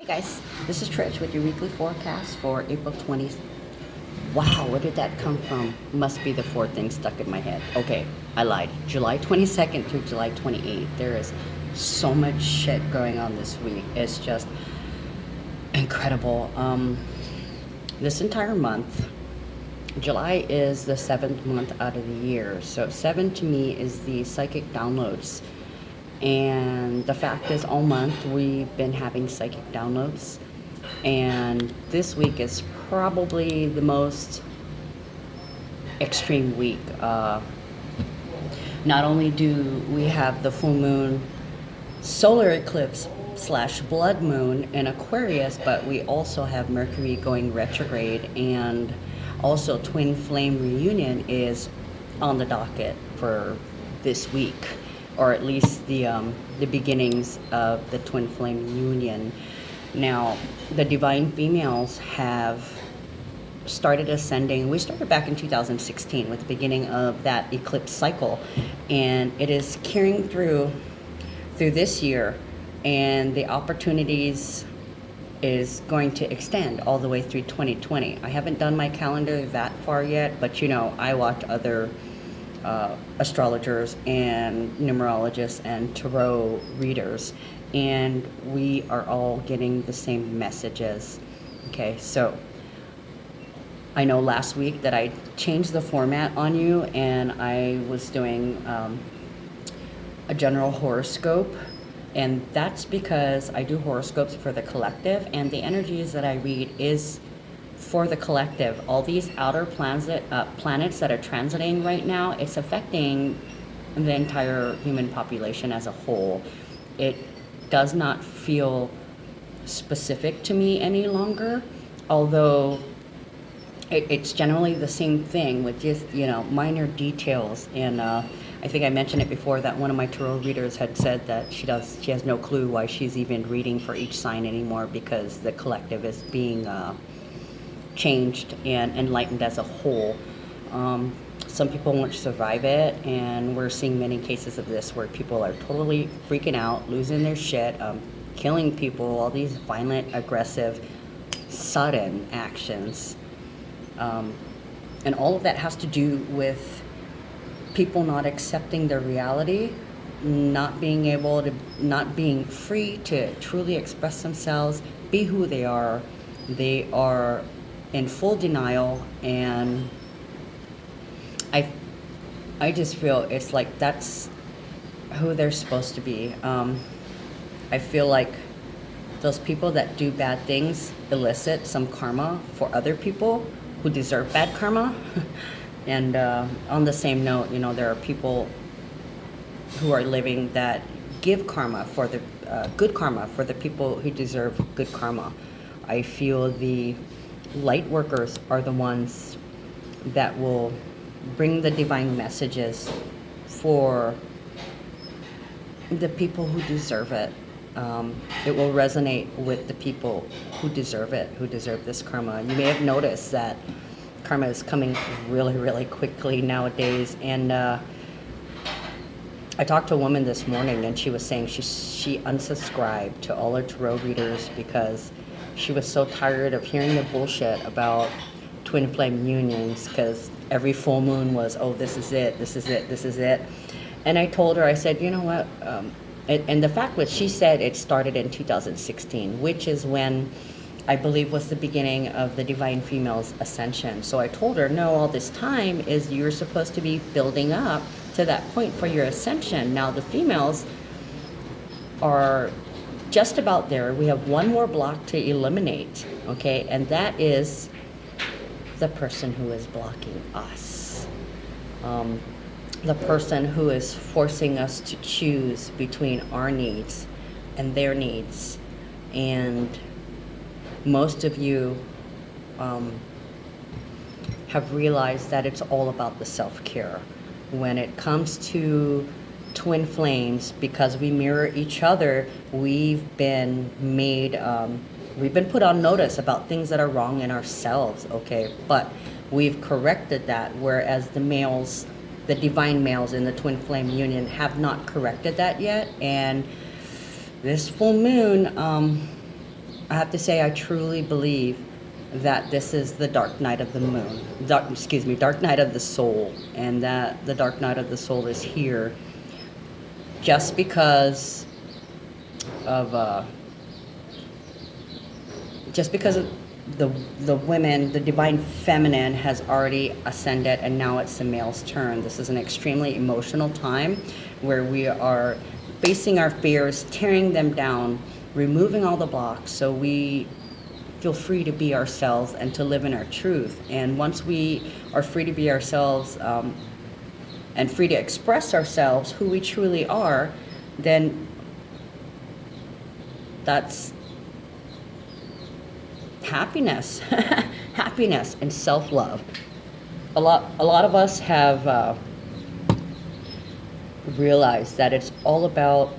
Hey guys, this is Trish with your weekly forecast for April 20th. Wow, where did that come from? Must be the four things stuck in my head. Okay, I lied. July 22nd through July 28th. There is so much shit going on this week. It's just incredible. This entire month, July is the seventh month out of the year. So, seven to me is the psychic downloads. And the fact is, all month we've been having psychic downloads. And this week is probably the most extreme week. Not only do we have the full moon solar eclipse slash blood moon in Aquarius, but we also have Mercury going retrograde, and also twin flame reunion is on the docket for this week, or at least the beginnings of the twin flame union. Now, the divine females have started ascending. We started back in 2016 with the beginning of that eclipse cycle, and it is carrying through this year, and the opportunities is going to extend all the way through 2020. I haven't done my calendar that far yet, but I watch other astrologers and numerologists and tarot readers, and we are all getting the same messages. Okay, so I know last week that I changed the format on you, and I was doing a general horoscope, and that's because I do horoscopes for the collective, and the energies that I read is for the collective. All these outer planets that are transiting right now, it's affecting the entire human population as a whole. It does not feel specific to me any longer, although it's generally the same thing with just minor details. And I think I mentioned it before that one of my tarot readers had said that she has no clue why she's even reading for each sign anymore, because the collective is being changed and enlightened as a whole. Some people won't survive it, and we're seeing many cases of this where people are totally freaking out, losing their shit, killing people, all these violent, aggressive, sudden actions. And all of that has to do with people not accepting their reality, not being free to truly express themselves, be who they are. They are in full denial, and I just feel it's like that's who they're supposed to be. I feel like those people that do bad things elicit some karma for other people who deserve bad karma. And on the same note, there are people who are living that give karma for the good karma for the people who deserve good karma. I feel the light workers are the ones that will bring the divine messages for the people who deserve it. It will resonate with the people who deserve it, who deserve this karma. You may have noticed that karma is coming really, really quickly nowadays. And I talked to a woman this morning, and she was saying she unsubscribed to all her tarot readers because she was so tired of hearing the bullshit about twin flame unions, because every full moon was, oh, this is it, this is it, this is it. And I told her, I said, you know what? And the fact was, she said it started in 2016, which is when I believe was the beginning of the divine female's ascension. So I told her, no, all this time is you're supposed to be building up to that point for your ascension. Now the females are just about there. We have one more block to eliminate, okay? And that is the person who is blocking us. The person who is forcing us to choose between our needs and their needs. And most of you have realized that it's all about the self-care. When it comes to twin flames, because we mirror each other, we've been put on notice about things that are wrong in ourselves, okay? But we've corrected that, whereas the divine males in the twin flame union have not corrected that yet. And this full moon, I have to say I truly believe that this is the dark night of the moon, dark night of the soul, and that the dark night of the soul is here just because of the women, the divine feminine has already ascended, and now it's the male's turn. This is an extremely emotional time where we are facing our fears, tearing them down, removing all the blocks so we feel free to be ourselves and to live in our truth. And once we are free to be ourselves and free to express ourselves, who we truly are, then that's happiness. Happiness and self-love. A lot of us have realized that it's all about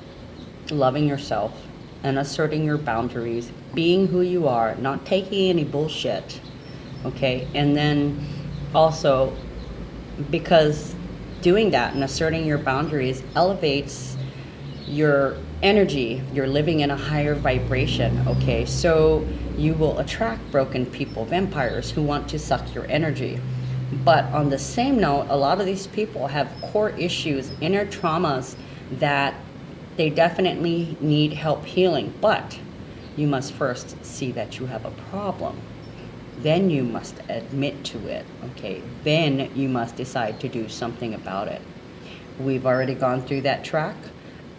loving yourself and asserting your boundaries, being who you are, not taking any bullshit, okay? And then also, because doing that and asserting your boundaries elevates your energy, you're living in a higher vibration, okay? So you will attract broken people, vampires who want to suck your energy. But on the same note, a lot of these people have core issues, inner traumas that they definitely need help healing. But you must first see that you have a problem. Then you must admit to it, okay? Then you must decide to do something about it. We've already gone through that track,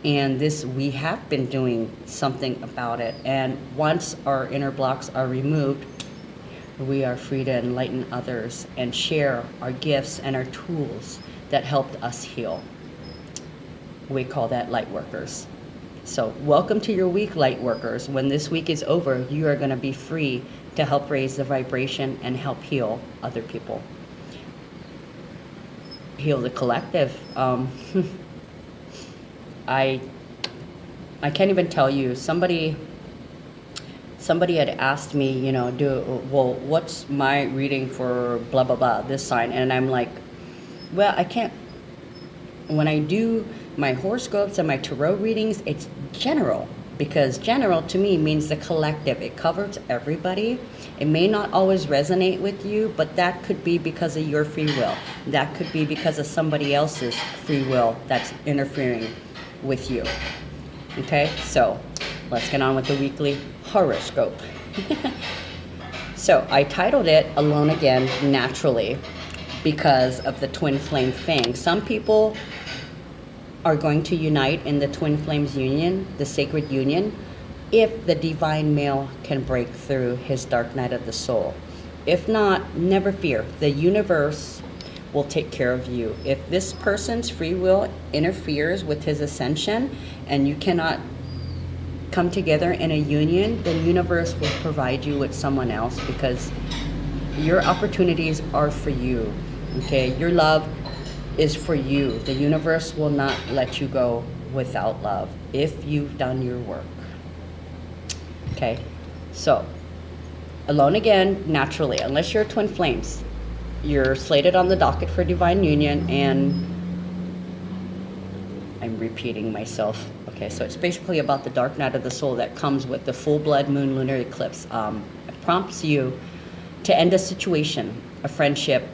and we have been doing something about it. And once our inner blocks are removed, we are free to enlighten others and share our gifts and our tools that helped us heal. We call that light workers. So welcome to your week, light workers. When this week is over, you are going to be free to help raise the vibration and help heal other people. Heal the collective. I can't even tell you. Somebody had asked me, what's my reading for blah, blah, blah, this sign? And I'm like, well, I can't. When I do my horoscopes and my tarot readings, it's general, because general to me means the collective. It covers everybody. It may not always resonate with you, but that could be because of your free will. That could be because of somebody else's free will that's interfering with you. Okay, so let's get on with the weekly horoscope. So I titled it Alone Again Naturally because of the twin flame thing. Some people are going to unite in the twin flames union, the sacred union, if the divine male can break through his dark night of the soul. If not, never fear. The universe will take care of you. If this person's free will interferes with his ascension and you cannot come together in a union, the universe will provide you with someone else, because your opportunities are for you. Okay, your love is for you. The universe will not let you go without love if you've done your work. Okay, so alone again naturally, unless you're twin flames, you're slated on the docket for divine union. And I'm repeating myself. Okay, so it's basically about the dark night of the soul that comes with the full blood moon lunar eclipse. It prompts you to end a situation, a friendship,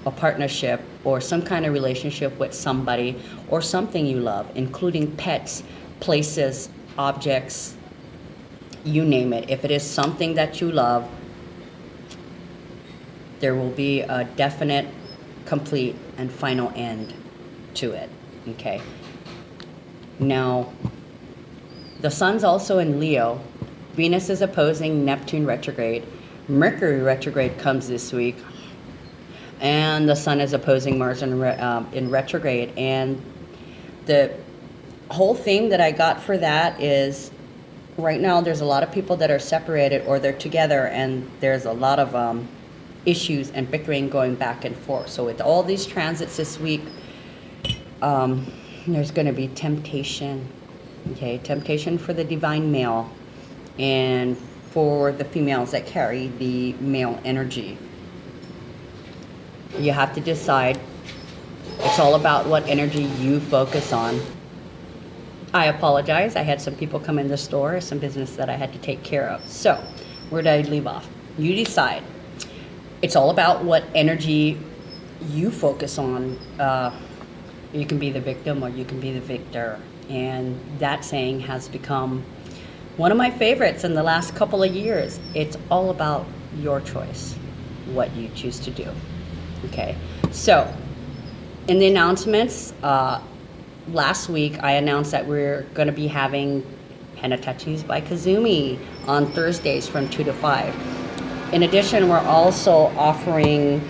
a partnership, or some kind of relationship with somebody or something you love, including pets, places, objects, you name it. If it is something that you love, there will be a definite, complete, and final end to it. Okay. Now, the sun's also in Leo. Venus is opposing Neptune retrograde. Mercury retrograde comes this week. And the sun is opposing Mars in retrograde. And the whole thing that I got for that is, right now there's a lot of people that are separated or they're together, and there's a lot of issues and bickering going back and forth. So with all these transits this week, there's going to be temptation. Okay, temptation for the divine male and for the females that carry the male energy. You have to decide. It's all about what energy you focus on. I apologize. I had some people come in the store, some business that I had to take care of. So, where did I leave off? You decide. It's all about what energy you focus on. You can be the victim or you can be the victor. And that saying has become one of my favorites in the last couple of years. It's all about your choice, what you choose to do. Okay, so in the announcements, last week I announced that we're going to be having henna tattoos by Kazumi on Thursdays from 2 to 5. In addition, we're also offering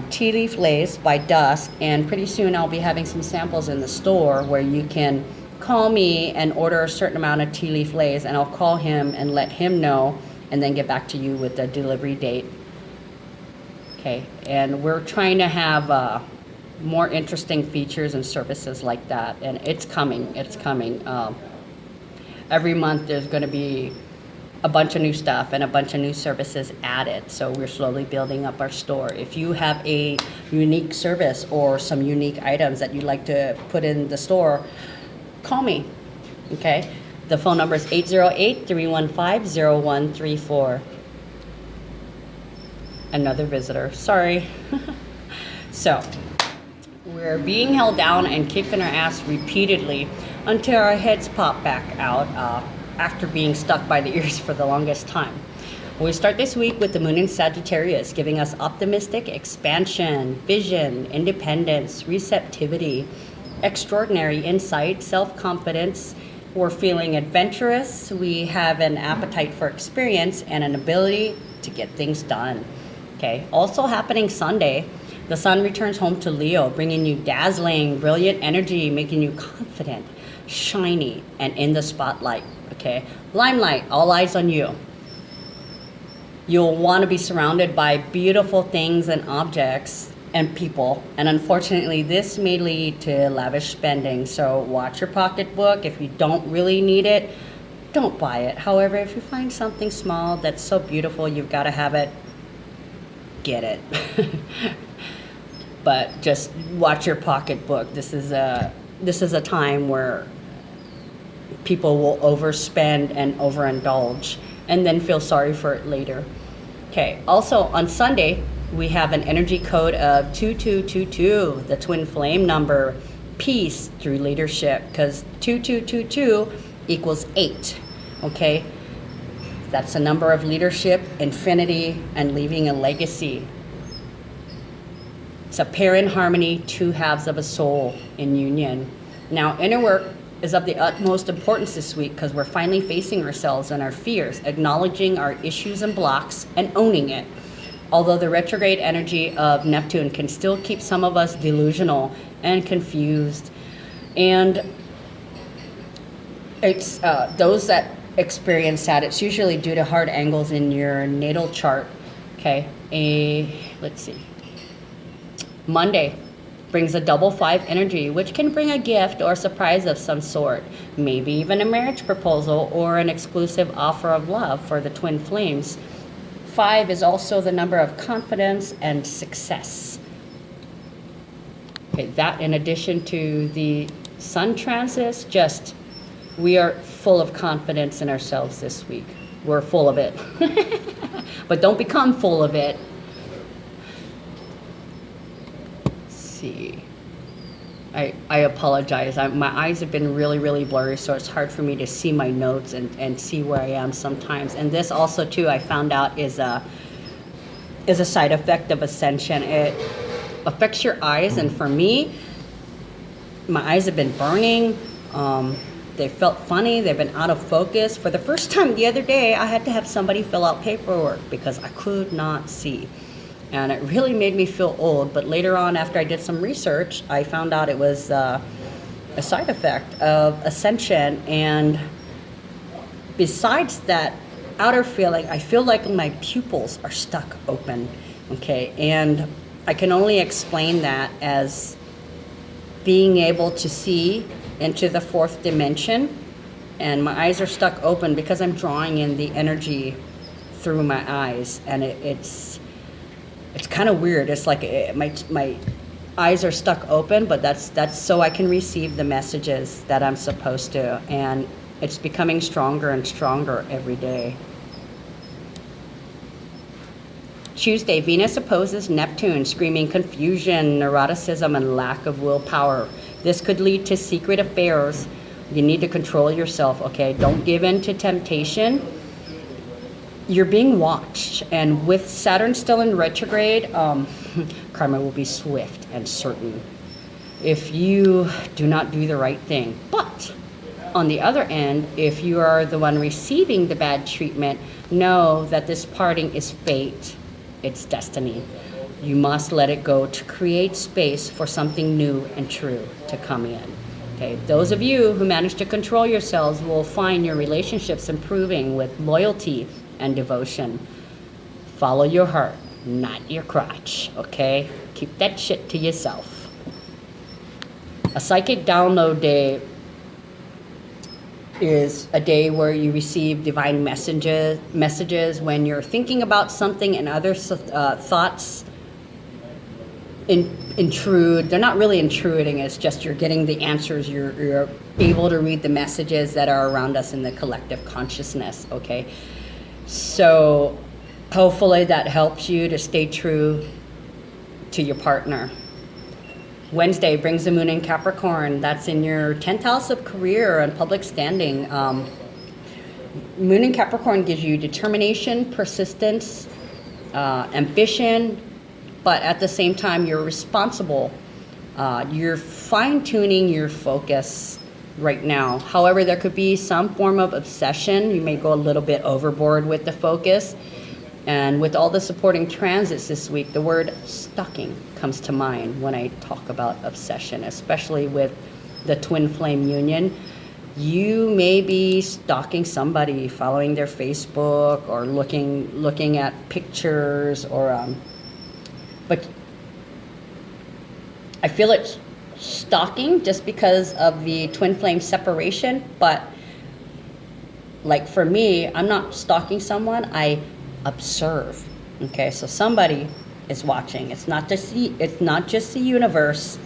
tea leaf lace by dusk, and pretty soon I'll be having some samples in the store where you can call me and order a certain amount of tea leaf lace, and I'll call him and let him know and then get back to you with the delivery date. Okay, and we're trying to have more interesting features and services like that, and it's coming. Every month there's going to be a bunch of new stuff and a bunch of new services added, so we're slowly building up our store. If you have a unique service or some unique items that you'd like to put in the store, call me. Okay, the phone number is 808-315-0134. Another visitor, sorry. So we're being held down and kicking our ass repeatedly until our heads pop back out after being stuck by the ears for the longest time. We start this week with the moon in Sagittarius, giving us optimistic expansion, vision, independence, receptivity, extraordinary insight, self-confidence. We're feeling adventurous. We have an appetite for experience and an ability to get things done. Okay, also happening Sunday, the sun returns home to Leo, bringing you dazzling, brilliant energy, making you confident, shiny, and in the spotlight. Okay, limelight, all eyes on you. You'll want to be surrounded by beautiful things and objects and people, and unfortunately this may lead to lavish spending, so watch your pocketbook. If you don't really need it, don't buy it. However, if you find something small that's so beautiful you've got to have it, get it. But just watch your pocketbook. This is a time where people will overspend and overindulge and then feel sorry for it later. Okay, also on Sunday we have an energy code of 2222, the twin flame number, peace through leadership, because 2222 equals 8. Okay, that's a number of leadership, infinity, and leaving a legacy. It's a pair in harmony, two halves of a soul in union. Now, inner work is of the utmost importance this week because we're finally facing ourselves and our fears, acknowledging our issues and blocks, and owning it. Although the retrograde energy of Neptune can still keep some of us delusional and confused. And it's those that experience that, it's usually due to hard angles in your natal chart. Okay, let's see. Monday brings a double 5 energy, which can bring a gift or surprise of some sort, maybe even a marriage proposal or an exclusive offer of love for the twin flames. 5 is also the number of confidence and success. Okay, that in addition to the sun transits, just we are full of confidence in ourselves this week. We're full of it. But don't become full of it. See, I apologize. My eyes have been really blurry, so it's hard for me to see my notes and see where I am sometimes. And this also too, I found out is a side effect of ascension. It affects your eyes, and for me, my eyes have been burning. They felt funny. They've been out of focus. For the first time the other day, I had to have somebody fill out paperwork because I could not see. And it really made me feel old. But later on, after I did some research, I found out it was a side effect of ascension. And besides that outer feeling, I feel like my pupils are stuck open. Okay, and I can only explain that as being able to see into the 4th dimension, and my eyes are stuck open because I'm drawing in the energy through my eyes, and it's kind of weird. It's like my eyes are stuck open, but that's so I can receive the messages that I'm supposed to, and it's becoming stronger and stronger every day. Tuesday, Venus opposes Neptune, screaming confusion, neuroticism, and lack of willpower. This could lead to secret affairs. You need to control yourself, okay? Don't give in to temptation. You're being watched, and with Saturn still in retrograde, karma will be swift and certain if you do not do the right thing. But on the other end, if you are the one receiving the bad treatment, know that this parting is fate. It's destiny. You must let it go to create space for something new and true to come in. Okay, those of you who manage to control yourselves will find your relationships improving with loyalty and devotion. Follow your heart, not your crotch, okay? Keep that shit to yourself. A psychic download day is a day where you receive divine messages when you're thinking about something and other thoughts intrude. They're not really intruding, it's just you're getting the answers. You're able to read the messages that are around us in the collective consciousness, okay? So hopefully that helps you to stay true to your partner. Wednesday brings the moon in Capricorn. That's in your 10th house of career and public standing. Moon in Capricorn gives you determination, persistence, ambition, but at the same time you're responsible. You're fine-tuning your focus right now. However, there could be some form of obsession. You may go a little bit overboard with the focus. And with all the supporting transits this week, the word stalking comes to mind when I talk about obsession, especially with the twin flame union. You may be stalking somebody, following their Facebook or looking at pictures, or but I feel it's stalking just because of the twin flame separation. But like for me, I'm not stalking someone, I observe. Okay, so somebody is watching. It's not just the universe.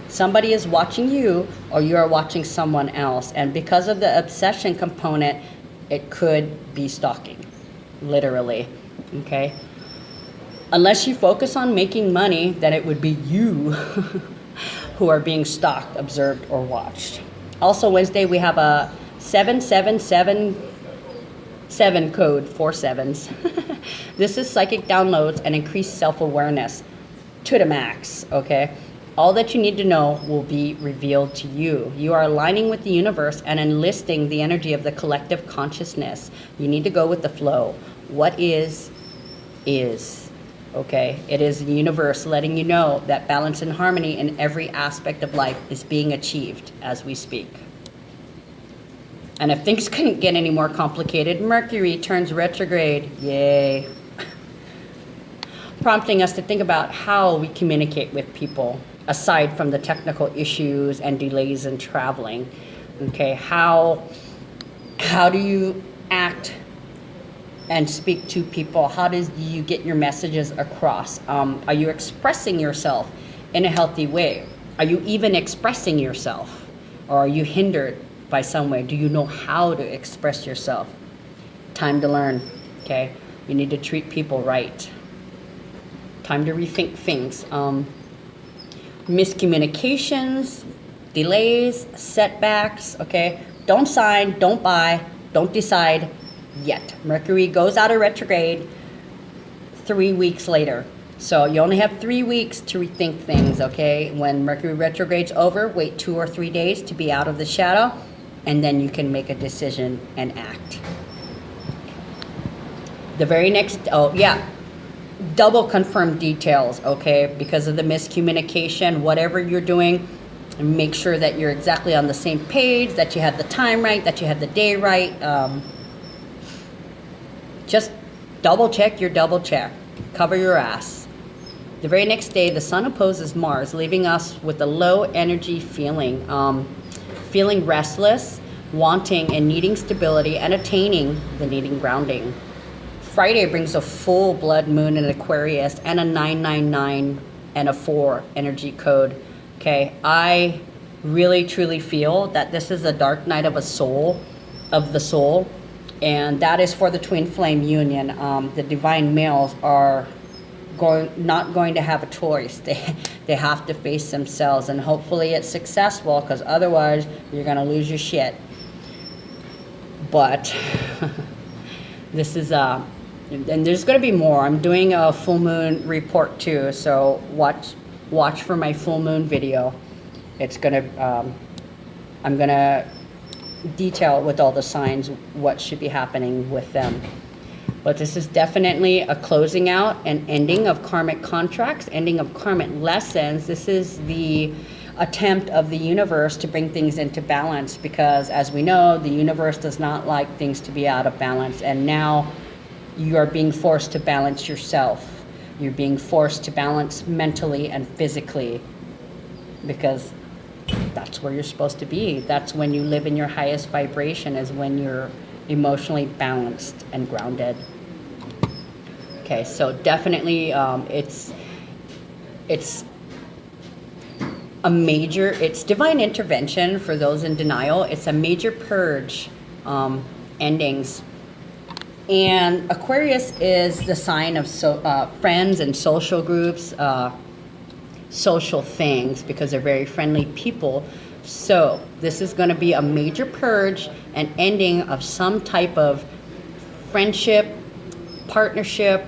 Somebody is watching you, or you are watching someone else. And because of the obsession component, it could be stalking, literally. Okay, unless you focus on making money, then it would be you who are being stalked, observed, or watched. Also, Wednesday we have a 7 code, 4 sevens. This is psychic downloads and increased self-awareness to the max, okay? All that you need to know will be revealed to you. You are aligning with the universe and enlisting the energy of the collective consciousness. You need to go with the flow. What is, okay? It is the universe letting you know that balance and harmony in every aspect of life is being achieved as we speak. And if things couldn't get any more complicated, Mercury turns retrograde. Yay. Prompting us to think about how we communicate with people, aside from the technical issues and delays in traveling. Okay, how do you act and speak to people? How do you get your messages across? Are you expressing yourself in a healthy way? Are you even expressing yourself? Or are you hindered by some way? Do you know how to express yourself? Time to learn, okay? You need to treat people right. Time to rethink things. Miscommunications, delays, setbacks, okay? Don't sign, don't buy, don't decide yet. Mercury goes out of retrograde 3 weeks later. So you only have 3 weeks to rethink things, okay? When Mercury retrograde's over, wait 2 or 3 days to be out of the shadow, and then you can make a decision and act. The very next, double confirm details, okay? Because of the miscommunication, whatever you're doing, make sure that you're exactly on the same page, that you have the time right, that you have the day right. Just double check your double check. Cover your ass. The very next day, the sun opposes Mars, leaving us with a low energy feeling. Feeling restless, wanting and needing stability, and attaining the needing grounding. Friday brings a full blood moon in Aquarius and a 999 and a 4 energy code. Okay, I really truly feel that this is a dark night of the soul, and that is for the twin flame union. The divine males are not going to have a choice. They have to face themselves, and hopefully it's successful, because otherwise you're going to lose your shit. But this is and there's going to be more. I'm doing a full moon report too, so watch for my full moon video. It's gonna I'm gonna detail with all the signs what should be happening with them. But this is definitely a closing out and ending of karmic contracts, ending of karmic lessons. This is the attempt of the universe to bring things into balance, because as we know, the universe does not like things to be out of balance, and now you are being forced to balance yourself. You're being forced to balance mentally and physically, because that's where you're supposed to be. That's when you live in your highest vibration, is when you're emotionally balanced and grounded. Okay, so definitely it's a major, it's divine intervention for those in denial. It's a major purge, endings. And Aquarius is the sign of friends and social groups, social things, because they're very friendly people. So this is going to be a major purge and ending of some type of friendship, partnership,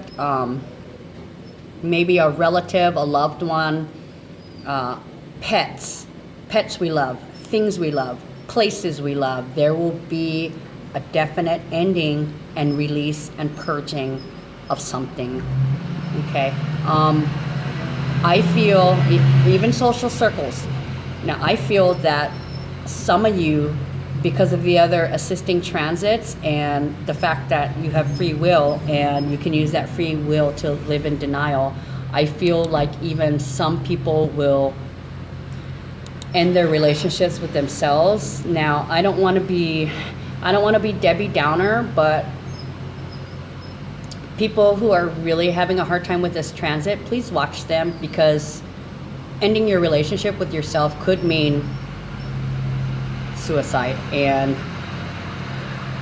maybe a relative, a loved one, pets we love, things we love, places we love. There will be a definite ending and release and purging of something. Okay. I feel, even social circles, now I feel that some of you, because of the other assisting transits and the fact that you have free will and you can use that free will to live in denial, I feel like even some people will end their relationships with themselves. Now, I don't want to be Debbie Downer, but people who are really having a hard time with this transit, please watch them, because ending your relationship with yourself could mean suicide. And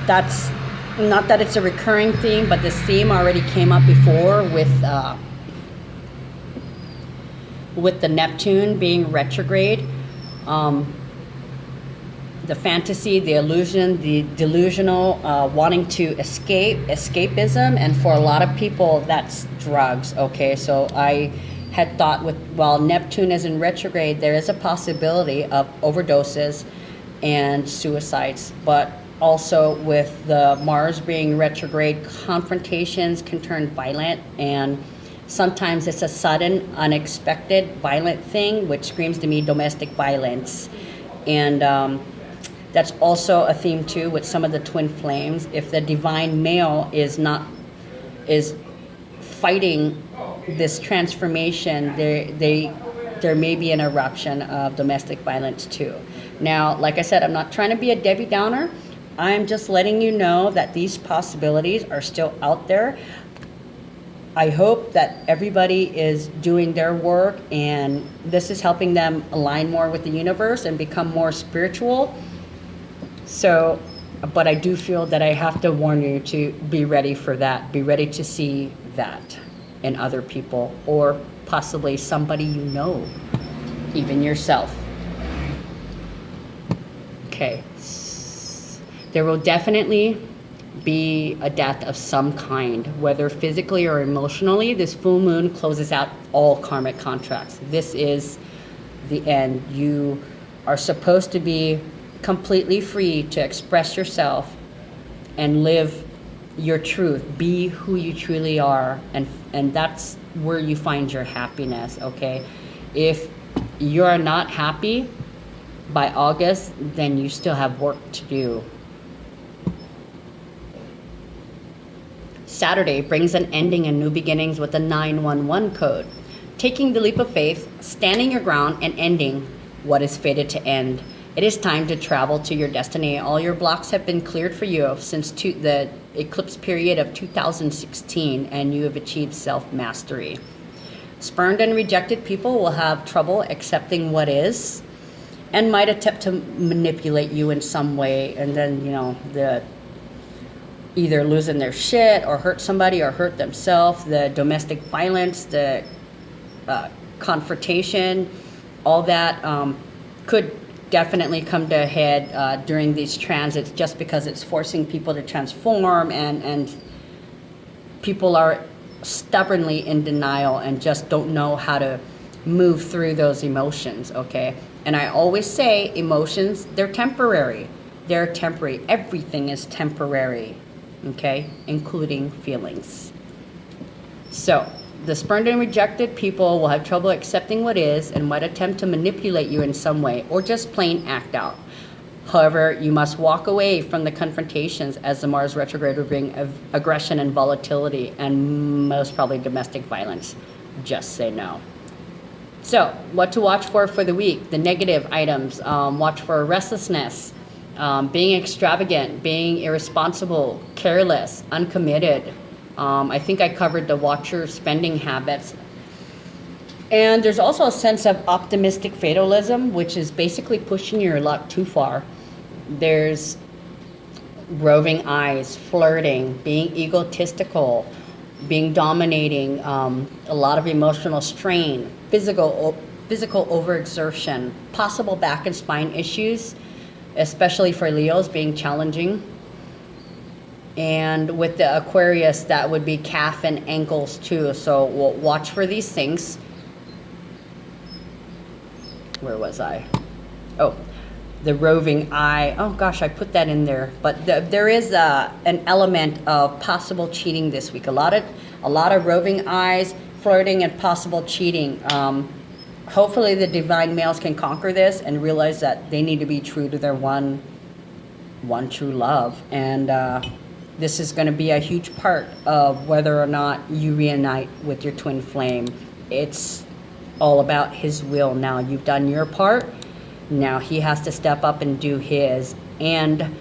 that's not that it's a recurring theme, but this theme already came up before with the Neptune being retrograde. The fantasy, the illusion, the delusional, wanting to escapism, and for a lot of people, that's drugs. Okay, so I had thought while Neptune is in retrograde, there is a possibility of overdoses and suicides, but also with the Mars being retrograde, confrontations can turn violent, and sometimes it's a sudden, unexpected, violent thing, which screams to me domestic violence. And that's also a theme too with some of the twin flames. If the divine male is fighting this transformation, there may be an eruption of domestic violence too. Now, like I said, I'm not trying to be a Debbie Downer. I'm just letting you know that these possibilities are still out there. I hope that everybody is doing their work, and this is helping them align more with the universe and become more spiritual. So, but I do feel that I have to warn you to be ready for that. Be ready to see that in other people, or possibly somebody you know, even yourself. Okay. There will definitely be a death of some kind, whether physically or emotionally. This full moon closes out all karmic contracts. This is the end. You are supposed to be completely free to express yourself and live your truth. Be who you truly are, and that's where you find your happiness. Okay, if you're not happy by August, then you still have work to do. Saturday brings an ending and new beginnings with the 911 code. Taking the leap of faith, standing your ground, and ending what is fated to end. It is time to travel to your destiny. All your blocks have been cleared for you since the eclipse period of 2016, and you have achieved self-mastery. Spurned and rejected people will have trouble accepting what is and might attempt to manipulate you in some way, and then, the either losing their shit or hurt somebody or hurt themselves. The domestic violence, the confrontation, all that could definitely come to a head during these transits, just because it's forcing people to transform, and people are stubbornly in denial and just don't know how to move through those emotions, okay? And I always say emotions, they're temporary. They're temporary. Everything is temporary, okay? Including feelings. So, the spurned and rejected people will have trouble accepting what is and might attempt to manipulate you in some way or just plain act out. However, you must walk away from the confrontations, as the Mars retrograde will bring aggression and volatility and most probably domestic violence. Just say no. So, what to watch for the week? The negative items. Watch for restlessness, being extravagant, being irresponsible, careless, uncommitted. I think I covered the watcher spending habits. And there's also a sense of optimistic fatalism, which is basically pushing your luck too far. There's roving eyes, flirting, being egotistical, being dominating, a lot of emotional strain, physical overexertion, possible back and spine issues, especially for Leos, being challenging. And with the Aquarius, that would be calf and ankles too. So we'll watch for these things. Where was I? Oh, the roving eye. Oh gosh, I put that in there. But there is an element of possible cheating this week. A lot of roving eyes, flirting, and possible cheating. Hopefully the divine males can conquer this and realize that they need to be true to their one true love. And this is going to be a huge part of whether or not you reunite with your twin flame. It's all about his will. Now you've done your part. Now he has to step up and do his, and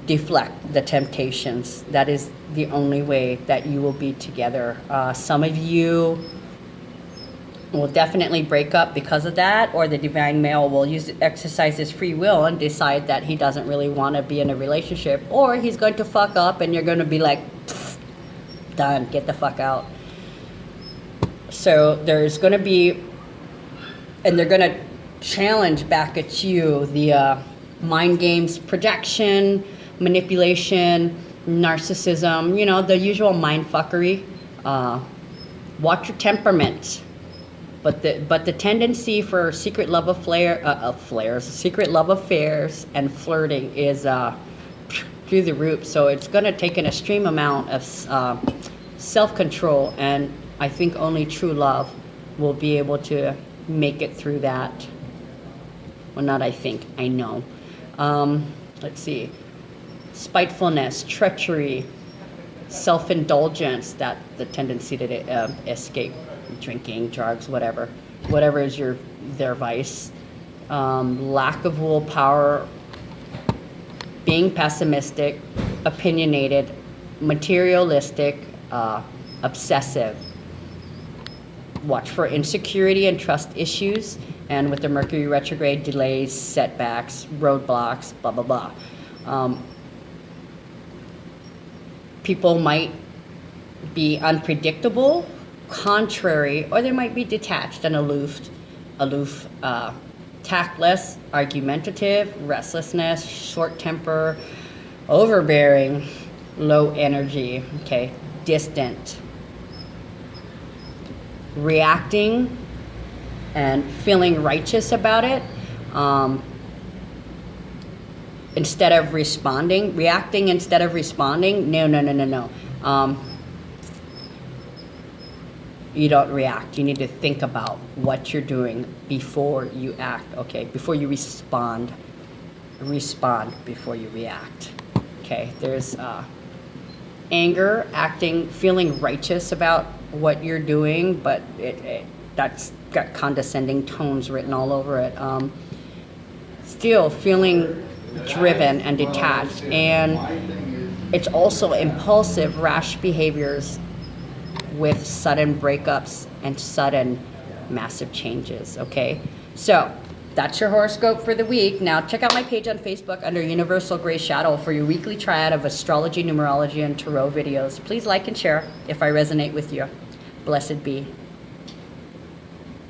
deflect the temptations. That is the only way that you will be together. Some of you will definitely break up because of that, or the divine male will exercise his free will and decide that he doesn't really want to be in a relationship, or he's going to fuck up and you're going to be like, done, get the fuck out. So there's going to be, and they're going to challenge back at you the mind games, projection, manipulation, narcissism, the usual mind fuckery. Watch your temperament. But the tendency for secret love secret love affairs and flirting is through the roof. So it's going to take an extreme amount of self-control, and I think only true love will be able to make it through that. Well, not I think, I know. Let's see. Spitefulness, treachery, self-indulgence, that the tendency to escape drinking, drugs, whatever is their vice. Lack of willpower, being pessimistic, opinionated, materialistic, obsessive. Watch for insecurity and trust issues, and with the Mercury retrograde, delays, setbacks, roadblocks, blah, blah, blah. People might be unpredictable, contrary, or they might be detached and aloof, tactless, argumentative, restlessness, short temper, overbearing, low energy, okay, distant, reacting and feeling righteous about it, instead of responding, reacting instead of responding. No. You don't react. You need to think about what you're doing before you act, okay? Before you respond. Respond before you react, okay? There's anger, acting, feeling righteous about what you're doing, but that's got condescending tones written all over it. Still feeling driven and detached, and it's also impulsive, rash behaviors, with sudden breakups and sudden massive changes, okay? So that's your horoscope for the week. Now check out my page on Facebook under Universal Gray Shadow for your weekly triad of astrology, numerology, and tarot videos. Please like and share if I resonate with you. Blessed be.